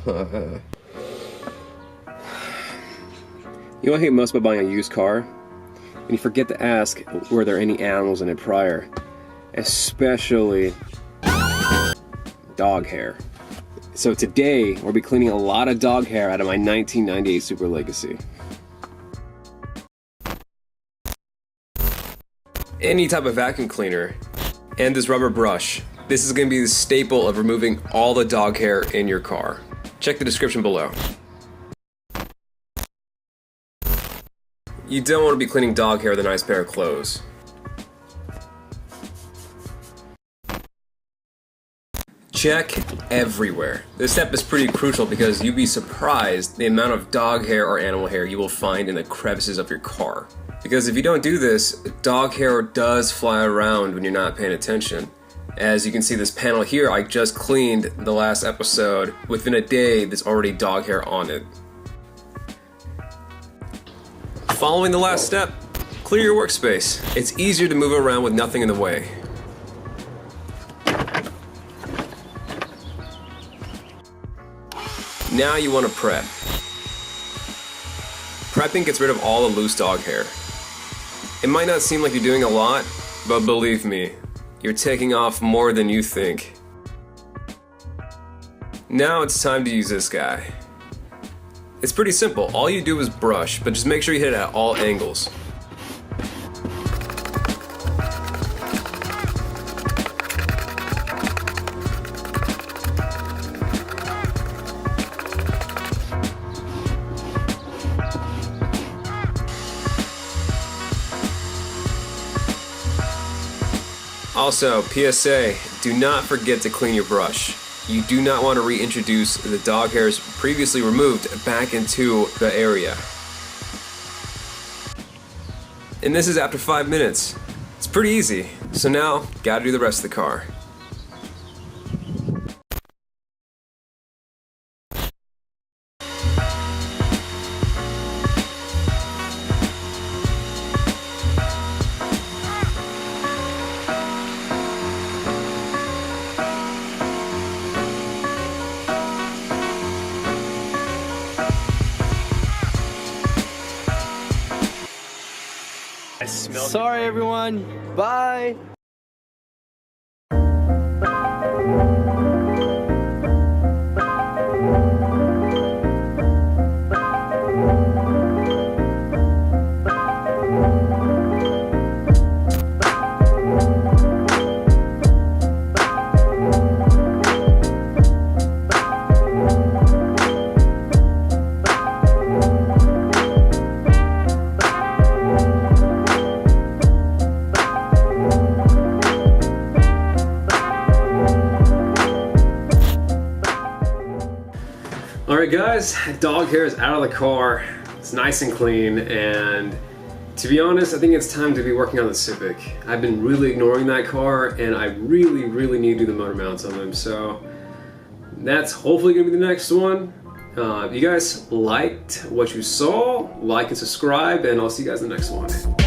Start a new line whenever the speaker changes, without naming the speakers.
You know what I hate most about buying a used car? When you forget to ask were there any animals in it prior. Especially dog hair. So today, we'll be cleaning a lot of dog hair out of my 1998 Super Legacy. Any type of vacuum cleaner and this rubber brush. This is going to be the staple of removing all the dog hair in your car. Check the description below. You don't want to be cleaning dog hair with a nice pair of clothes. Check everywhere. This step is pretty crucial because you'd be surprised the amount of dog hair or animal hair you will find in the crevices of your car. Because if you don't do this, dog hair does fly around when you're not paying attention. As you can see this panel here, I just cleaned the last episode. Within a day, there's already dog hair on it. Following the last step, clear your workspace. It's easier to move around with nothing in the way. Now you want to prep. Prepping gets rid of all the loose dog hair. It might not seem like you're doing a lot, but believe me, you're taking off more than you think. Now it's time to use this guy. It's pretty simple. All you do is brush, but just make sure you hit it at all angles. Also, PSA, do not forget to clean your brush. You do not want to reintroduce the dog hairs previously removed back into the area. And this is after 5 minutes. It's pretty easy. So now, gotta do the rest of the car.
Sorry everyone, bye!
Alright guys, dog hair is out of the car. It's nice and clean, and to be honest, I think it's time to be working on the Civic. I've been really ignoring that car, and I really need to do the motor mounts on them, so that's hopefully going to be the next one. If you guys liked what you saw, like and subscribe, and I'll see you guys in the next one.